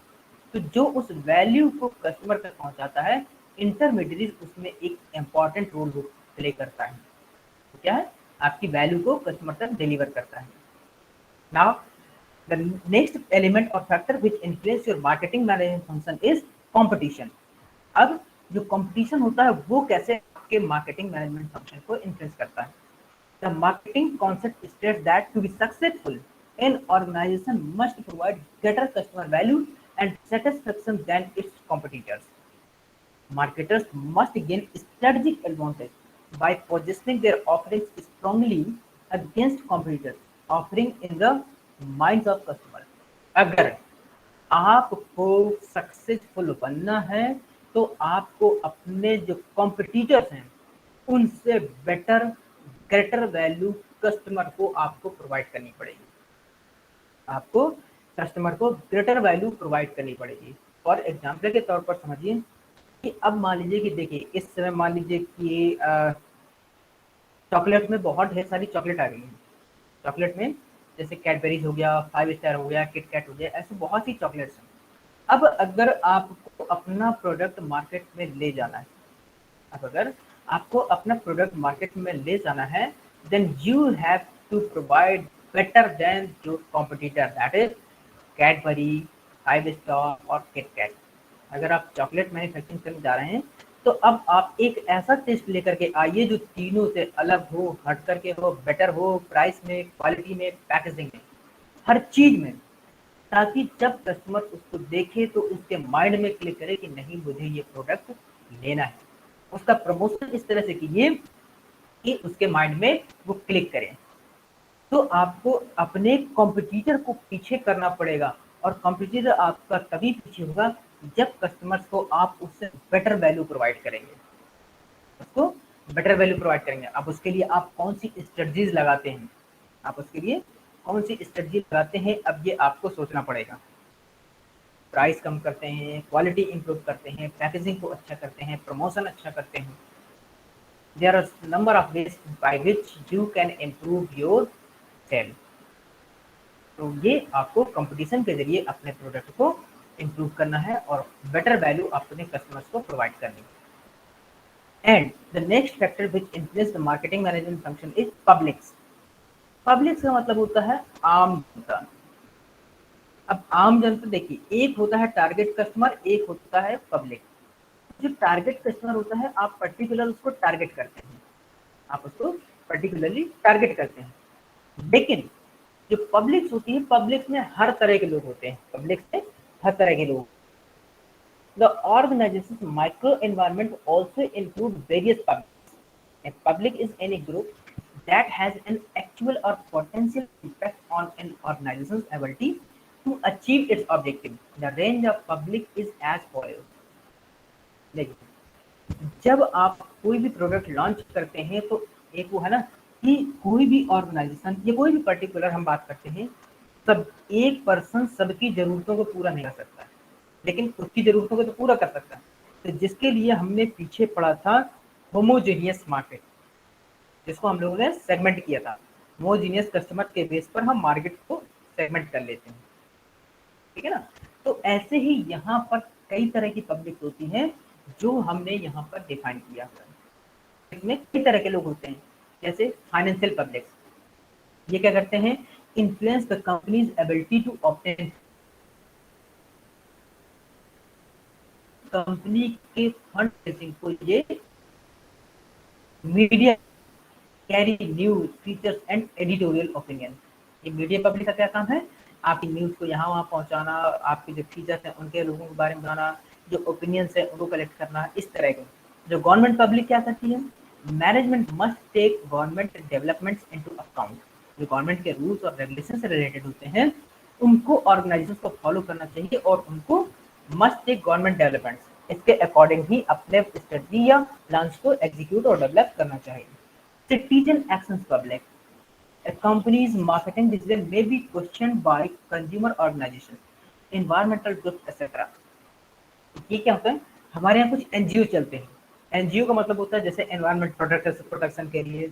तो जो उस वैल्यू को कस्टमर तक पहुंचाता है, इंटरमीडिएट उसमें एक इम्पॉर्टेंट रोल प्ले करता है। तो क्या है, आपकी वैल्यू को कस्टमर तक डिलीवर करता है। नाउ द नेक्स्ट एलिमेंट और factor which influence your marketing management function is competition. अब जो कंपटीशन होता है वो कैसे आपके मार्केटिंग मैनेजमेंट फंक्शन को इन्फ्लुएंस करता है। The marketing concept states that to be successful an organization must provide greater customer value and satisfaction than its competitors. Marketers must gain strategic advantage by positioning their offerings strongly against competitors offering in the minds of customers. अगर आपको successful बनना है तो आपको अपने जो competitors हैं उनसे बेटर ग्रेटर वैल्यू कस्टमर को आपको प्रोवाइड करनी पड़ेगी। आपको कस्टमर को ग्रेटर वैल्यू प्रोवाइड करनी पड़ेगी। और एग्जाम्पल के तौर पर समझिए कि अब मान लीजिए कि देखिए इस समय मान लीजिए कि चॉकलेट में बहुत ढेर सारी चॉकलेट आ गई है। चॉकलेट में जैसे कैडबरीज हो गया, 5 स्टार हो गया, किटकैट हो गया, ऐसे बहुत सी चॉकलेट्स हैं। अब अगर आपको अपना प्रोडक्ट मार्केट में ले जाना है, अब अगर आपको अपना प्रोडक्ट मार्केट में ले जाना है, then you have to provide better than जो competitor, that is Cadbury, 5 star और किटकैट। अगर आप चॉकलेट मैन्युफैक्चरिंग करने जा रहे हैं तो अब आप एक ऐसा टेस्ट लेकर के आइए जो तीनों से अलग हो, हट करके हो, बेटर हो, प्राइस में, क्वालिटी में, पैकेजिंग में, हर चीज में, ताकि जब कस्टमर उसको देखे तो उसके माइंड में क्लिक करे कि नहीं मुझे ये प्रोडक्ट लेना है। उसका प्रमोशन इस तरह से कीजिए कि उसके माइंड में वो क्लिक करे। तो आपको अपने कॉम्पिटिटर को पीछे करना पड़ेगा और कॉम्पिटिटर आपका तभी पीछे होगा जब कस्टमर्स को आप उससे बेटर वैल्यू प्रोवाइड करेंगे, उसको बेटर वैल्यू प्रोवाइड करेंगे। अब उसके लिए आप कौन सी स्ट्रेटजीज लगाते हैं, आप उसके लिए कौन सी स्ट्रेटजी लगाते हैं, अब ये आपको सोचना पड़ेगा। प्राइस कम करते हैं, क्वालिटी इंप्रूव करते हैं, पैकेजिंग को अच्छा करते हैं, प्रमोशन अच्छा करते हैं। There are number of ways by which you can improve your sale. तो ये आपको कंपटीशन के जरिए अपने प्रोडक्ट को इम्प्रूव करना है और बेटर वैल्यू अपने कस्टमर्स को प्रोवाइड करनी है। And the next factor which influence the marketing management function is publics. Publics का मतलब होता है आम जनता। अब आम जनता देखिए, एक होता है टारगेट कस्टमर, एक होता है पब्लिक। जो टारगेट कस्टमर होता है आप पर्टिकुलर उसको टारगेट करते हैं, आप उसको पर्टिकुलरली टारगेट करते हैं। लेकिन जो पब्लिक्स होती है, पब्लिक्स में हर तरह के लोग होते हैं, पब्लिक से हर तरह के लोग। The organisation micro environment also include various publics. A public is any group that has an actual or potential impact on an organization's ability to achieve its objective. The range of public is as follows. देखिए, जब आप कोई भी product launch करते हैं तो एक वो है ना कि कोई भी ऑर्गेनाइजेशन या कोई भी पर्टिकुलर हम बात करते हैं, सब एक पर्सन सबकी जरूरतों को पूरा नहीं कर सकता, लेकिन उसकी जरूरतों को तो पूरा कर सकता है। तो जिसके लिए हमने पीछे पढ़ा था होमोजेनियस मार्केट, जिसको हम लोगों ने सेगमेंट किया था। होमोजेनियस कस्टमर के बेस पर हम मार्केट को सेगमेंट कर लेते हैं, ठीक है ना। तो ऐसे ही यहाँ पर कई तरह की पब्लिक होती हैं जो हमने यहाँ पर डिफाइन किया है। इसमें कई तरह के लोग होते हैं, जैसे फाइनेंशियल पब्लिक। ये क्या करते हैं, influence the companies ability to obtain, company के फंड रेजिंग को ये media carry news features and editorial opinion. ये मीडिया पब्लिक का क्या काम है, आपकी न्यूज को यहाँ वहाँ पहुँचाना, आपके जो फीचर्स हैं उनके लोगों के बारे में बताना, जो ओपिनियंस है उनको कलेक्ट करना, इस तरह के। जो गवर्नमेंट पब्लिक क्या करती है, management must take government developments into account. जो गवर्नमेंट के रूल्स और रेगुलेशन से रिलेटेड होते हैं उनको ऑर्गेनाइजेशन को फॉलो करना चाहिए और उनको मस्ट टेक गवर्नमेंट डेवलपमेंट्स, इसके अकॉर्डिंग ही अपने स्ट्रेटजी या प्लान्स को एग्जीक्यूट और डेवलप करना चाहिए। Citizen actions public. A company's marketing decision may be questioned by consumer organizations, environmental groups, etc. ये क्या होता है, हमारे यहाँ कुछ एनजीओ चलते हैं। एनजीओ का मतलब होता है जैसे एनवायरमेंट प्रोटेक्शन के लिए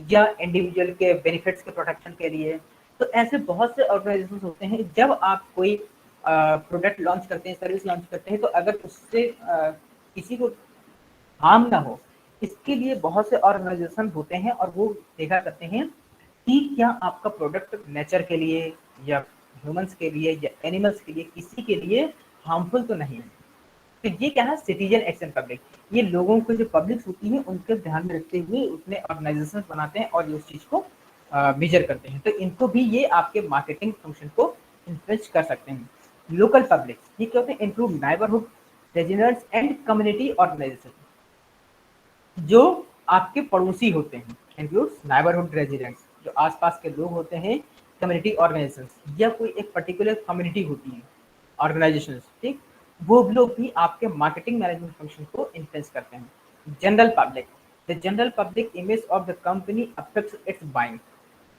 या इंडिविजुअल के बेनिफिट्स के प्रोटेक्शन के लिए। तो ऐसे बहुत से ऑर्गेनाइजेशन होते हैं, जब आप कोई प्रोडक्ट लॉन्च करते हैं, सर्विस लॉन्च करते हैं, तो अगर उससे किसी को हार्म ना हो, इसके लिए बहुत से ऑर्गेनाइजेशन होते हैं और वो देखा करते हैं कि क्या आपका प्रोडक्ट नेचर के लिए या ह्यूमंस के लिए या एनिमल्स के लिए, किसी के लिए हार्मफुल तो नहीं है। तो ये क्या है, सिटीजन एक्शन पब्लिक, ये लोगों को जो पब्लिक होती है उनके ध्यान में रखते हुए उसने ऑर्गेनाइजेशन बनाते हैं और ये उस चीज को मेजर करते हैं। तो इनको भी ये आपके मार्केटिंग फंक्शन को इन्फ्लुएंस कर सकते हैं। लोकल पब्लिक ये क्या होते हैं, include neighbourhood residents and community organization, जो आपके पड़ोसी होते हैं, इंक्लूड्स नाइबरहुड रेजिडेंट्स, जो आसपास के लोग होते हैं, कम्युनिटी ऑर्गेनाइजेशन या कोई एक पर्टिकुलर कम्युनिटी होती है, ऑर्गेनाइजेशन, ठीक, वो लोग भी आपके मार्केटिंग मैनेजमेंट फंक्शन को इन्फ्लुएंस करते हैं। General public, the general public image of the company affects it's buying,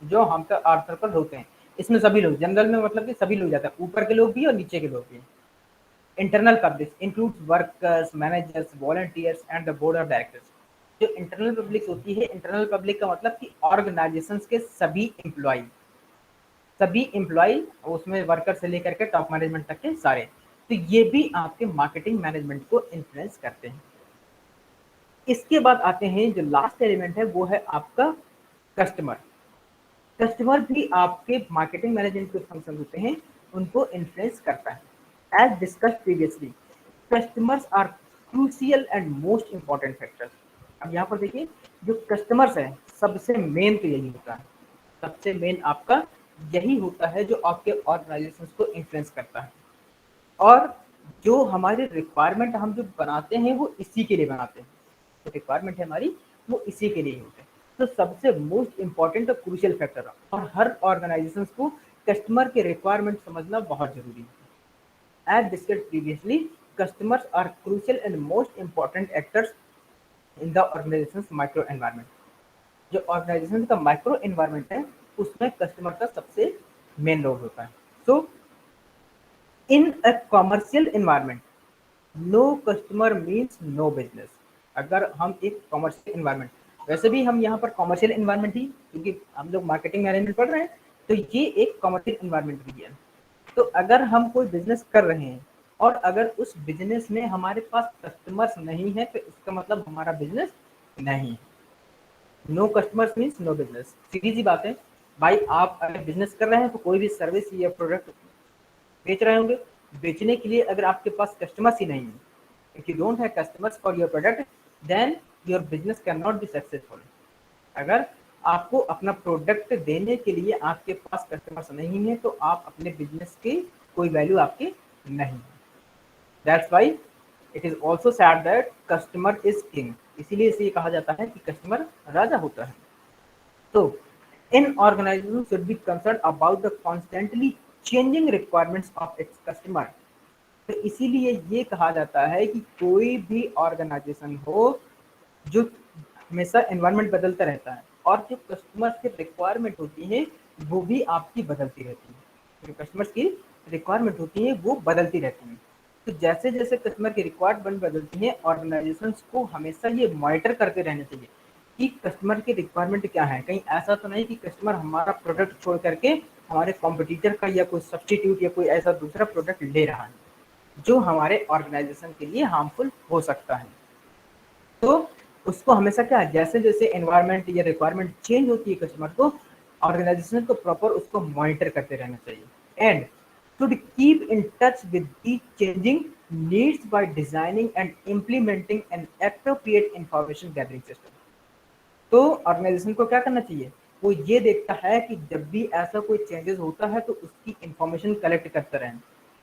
जो हम पे आर्थ पर होते हैं, इसमें सभी लोग, जनरल में मतलब कि सभी लोग जाते हैं, ऊपर के लोग भी और नीचे के लोग भी। Internal public includes workers, managers, volunteers and the board of directors. जो इंटरनल पब्लिक होती है, इंटरनल पब्लिक का मतलब कि ऑर्गेनाइजेशंस के सभी एम्प्लॉय उसमें वर्कर से लेकर के टॉप मैनेजमेंट तक के सारे, तो ये भी आपके मार्केटिंग मैनेजमेंट को इन्फ्लुएंस करते हैं। इसके बाद आते हैं, जो लास्ट एलिमेंट है वो है आपका कस्टमर। कस्टमर भी आपके मार्केटिंग मैनेजमेंट के फंक्शन होते हैं, उनको इन्फ्लुएंस करता है। As discussed previously, customers are crucial and most important factors. अब यहाँ पर देखिए, जो कस्टमर्स है सबसे मेन तो यही होता है, सबसे मेन आपका यही होता है जो आपके ऑर्गेनाइजेशन को इन्फ्लुएंस करता है। और जो हमारे रिक्वायरमेंट हम जो बनाते हैं वो इसी के लिए बनाते हैं, जो रिक्वायरमेंट है हमारी वो इसी के लिए होते हैं। तो सबसे मोस्ट इंपॉर्टेंट और क्रूशियल फैक्टर है, और हर ऑर्गेनाइजेशन को कस्टमर के रिक्वायरमेंट समझना बहुत जरूरी है। As discussed previously, customers are crucial and most important actors in the organisation micro environment. जो ऑर्गेनाइजेशन का माइक्रो एनवायरमेंट है उसमें कस्टमर का सबसे मेन रोल होता है। So in a commercial environment, no customer means no business. अगर हम एक कॉमर्शियल एनवायरमेंट, वैसे भी हम यहाँ पर कॉमर्शियल एनवायरमेंट ही, क्योंकि हम लोग मार्केटिंग मैनेजमेंट पढ़ रहे हैं, तो ये एक कॉमर्शियल एनवायरमेंट भी है। तो अगर हम कोई बिजनेस कर रहे हैं और अगर उस बिजनेस में हमारे पास कस्टमर्स नहीं है, तो इसका मतलब हमारा बिजनेस नहीं है। No customers means no business, सीधी सी बात है भाई। आप अगर बिजनेस कर रहे हैं तो कोई भी सर्विस या प्रोडक्ट बेच रहे होंगे, बेचने के लिए अगर आपके पास कस्टमर्स ही नहीं है, if you don't have customers for your product, then your business can not be successful. अगर आपको अपना प्रोडक्ट देने के लिए आपके पास कस्टमर्स नहीं है, तो आप अपने बिजनेस की कोई वैल्यू आपकी नहीं है। That's why it is also sad that customer is king, इसीलिए इसे कहा जाता है कि कस्टमर राजा होता है। तो in organisation should be concern about the constantly changing requirements of its customer. तो इसीलिए ये कहा जाता है कि कोई भी ऑर्गेनाइजेशन हो, जो हमेशा एनवायरनमेंट बदलता रहता है और जो कस्टमर्स की रिक्वायरमेंट होती है वो भी आपकी बदलती रहती है। जो कस्टमर्स की रिक्वायरमेंट होती है वो बदलती रहती है। तो जैसे जैसे कस्टमर की रिक्वायरमेंट बदलती है, ऑर्गेनाइजेशन को हमेशा ये मॉनिटर करते रहना चाहिए कि कस्टमर की रिक्वायरमेंट क्या है। कहीं ऐसा तो नहीं कि कस्टमर हमारा प्रोडक्ट छोड़ करके हमारे कॉम्पिटिटर का या कोई सब्सटीट्यूट या कोई ऐसा दूसरा प्रोडक्ट ले रहा है जो हमारे ऑर्गेनाइजेशन के लिए हार्मफुल हो सकता है। तो उसको हमेशा क्या, जैसे जैसे एनवायरनमेंट या रिक्वायरमेंट चेंज होती है कस्टमर को, ऑर्गेनाइजेशन को प्रॉपर उसको मॉनिटर करते रहना चाहिए। And should keep in touch with the changing needs by designing and implementing an appropriate information gathering system. तो ऑर्गेनाइजेशन को क्या करना चाहिए, वो ये देखता है कि जब भी ऐसा कोई चेंजेस होता है तो उसकी इंफॉर्मेशन कलेक्ट करते रहें।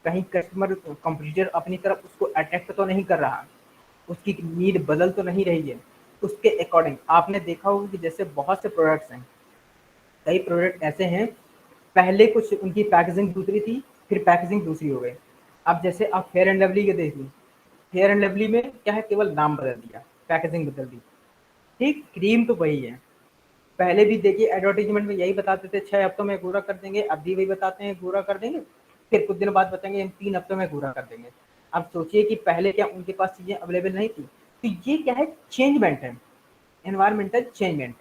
कहीं कस्टमर कंपटीटर अपनी तरफ उसको अट्रैक्ट तो नहीं कर रहा, उसकी नीड बदल तो नहीं रही है, उसके अकॉर्डिंग। आपने देखा होगा कि जैसे बहुत से प्रोडक्ट्स हैं, कई प्रोडक्ट ऐसे हैं पहले कुछ उनकी पैकेजिंग दूसरी थी, फिर पैकेजिंग दूसरी हो गई। अब जैसे आप फेयर एंड लवली के देख लीजिए, फेयर एंड लवली में क्या है, केवल नाम बदल दिया, पैकेजिंग बदल दी, ठीक, क्रीम तो वही है, पहले भी देखिए एडवर्टाइजमेंट में यही बताते थे 6 हफ्तों में पूरा कर देंगे, अब भी वही बताते हैं पूरा कर देंगे, फिर कुछ दिन बाद बताएंगे हम 3 हफ्तों में पूरा कर देंगे। अब सोचिए कि पहले क्या उनके पास चीज़ें अवेलेबल नहीं थी, तो ये क्या है, चेंजमेंट है, एनवायरमेंटल चेंजमेंट।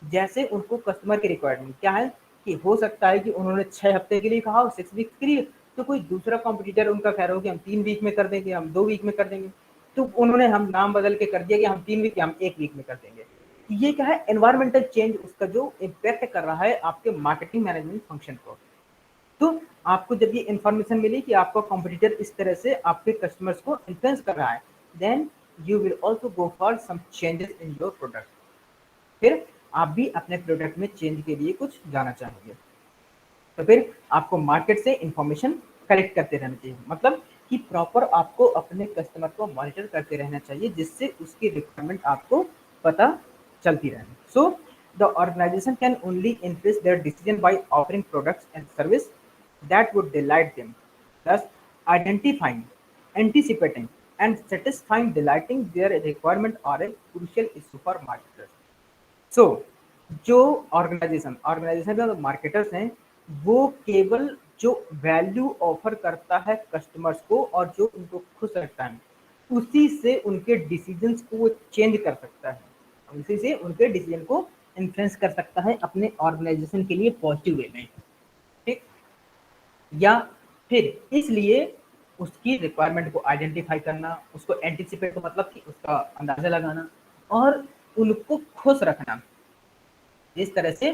जैसे उनको कस्टमर की रिक्वायरमेंट क्या है कि हो सकता है कि उन्होंने 6 हफ्ते के लिए कहा हो, 6 वीक्स के लिए, तो कोई दूसरा कॉम्पिटिटर उनका कह रहा हो कि हम 3 वीक में कर देंगे, हम 2 वीक में कर देंगे, तो उन्होंने हम नाम बदल के कर दिया कि हम 3 वीक या हम 1 वीक में कर देंगे। ये क्या है, एनवायरमेंटल चेंज उसका जो इम्पैक्ट कर रहा है आपके मार्केटिंग मैनेजमेंट फंक्शन को। तो आपको जब ये इन्फॉर्मेशन मिली कि आपका कॉम्पिटिटर इस तरह से आपके कस्टमर्स को इन्फ्लुएंस कर रहा है, then you will also go for some changes in your product. फिर आप भी अपने प्रोडक्ट में चेंज के लिए कुछ जाना चाहेंगे, तो फिर आपको मार्केट से इंफॉर्मेशन कलेक्ट करते रहना चाहिए, मतलब कि प्रॉपर आपको अपने कस्टमर को मॉनिटर करते रहना चाहिए, जिससे उसकी रिक्वायरमेंट आपको पता चलती रहे। So the organisation can only influence their decision by offering products and service that would delight them, thus identifying, anticipating and satisfying delighting their requirement are a crucial issue for marketers. सो जो organisation का marketers हैं, वो केवल जो value offer करता है customers को और जो उनको खुश रखता है, उसी से उनके डिसीजंस को वो चेंज कर सकता है, उसी से उनके डिसीजन को इन्फ्लुएंस कर सकता है अपने ऑर्गेनाइजेशन के लिए पॉजिटिव वे में, ठीक। या फिर इसलिए उसकी रिक्वायरमेंट को आइडेंटिफाई करना, उसको एंटिसिपेट मतलब कि उसका अंदाजा लगाना और उनको खुश रखना इस तरह से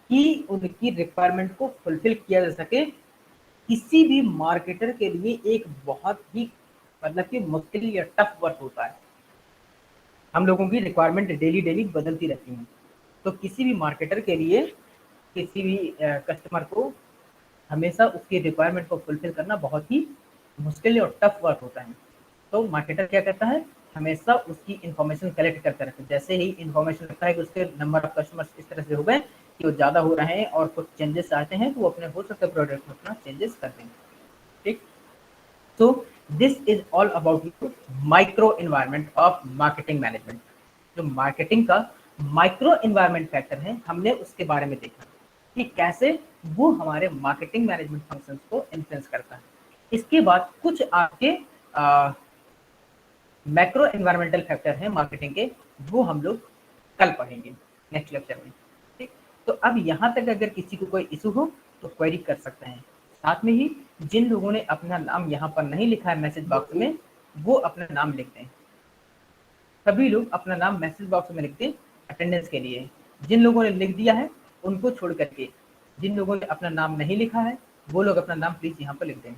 कि उनकी रिक्वायरमेंट को फुलफिल किया जा सके, किसी भी मार्केटर के लिए एक बहुत ही मतलब कि मुश्किल या टफ वर्क होता है। हम लोगों की रिक्वायरमेंट डेली डेली बदलती रहती हैं, तो किसी भी मार्केटर के लिए किसी भी कस्टमर को हमेशा उसकी रिक्वायरमेंट को फुलफिल करना बहुत ही मुश्किल और टफ वर्क होता है। तो मार्केटर क्या करता है, हमेशा उसकी इन्फॉर्मेशन कलेक्ट करता रहता है। जैसे ही इन्फॉर्मेशन लगता है कि उसके नंबर ऑफ कस्टमर्स इस तरह से हो गए कि वो ज़्यादा हो रहे हैं और कुछ चेंजेस आते हैं, तो वो अपने हो सकता है प्रोडक्ट में अपना चेंजेस कर देंगे, ठीक। तो this is all about micro environment of marketing management. जो मार्केटिंग का माइक्रो इन्वायरमेंट फैक्टर है, हमने उसके बारे में देखा कि कैसे वो हमारे मार्केटिंग मैनेजमेंट फंक्शंस को इन्फ्लुएंस करता है। इसके बाद कुछ आपके मैक्रो एनवायरमेंटल फैक्टर हैं मार्केटिंग के, वो हम लोग कल पढ़ेंगे नेक्स्ट लेक्चर में, ठीक। तो अब यहाँ तक अगर किसी को कोई इशू हो तो क्वेरी कर सकते हैं। साथ में ही जिन लोगों ने अपना नाम यहाँ पर नहीं लिखा है मैसेज बॉक्स में, वो अपना नाम लिख दें। सभी लोग अपना नाम मैसेज बॉक्स में लिख दें अटेंडेंस के लिए। जिन लोगों ने लिख दिया है उनको छोड़ करके जिन लोगों ने अपना नाम नहीं लिखा है, वो लोग अपना नाम प्लीज यहाँ पर लिख दें।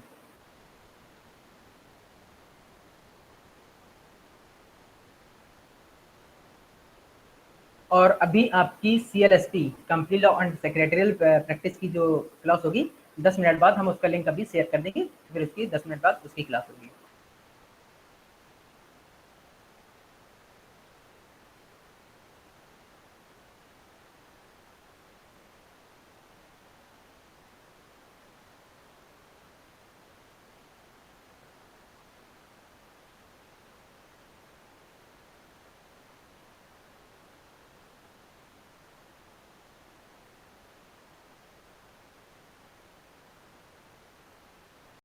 और अभी आपकी CLSP company law and secretarial practice की जो क्लास होगी 10 मिनट बाद, हम उसका लिंक अभी शेयर कर देंगे, फिर उसकी 10 मिनट बाद उसकी क्लास होगी।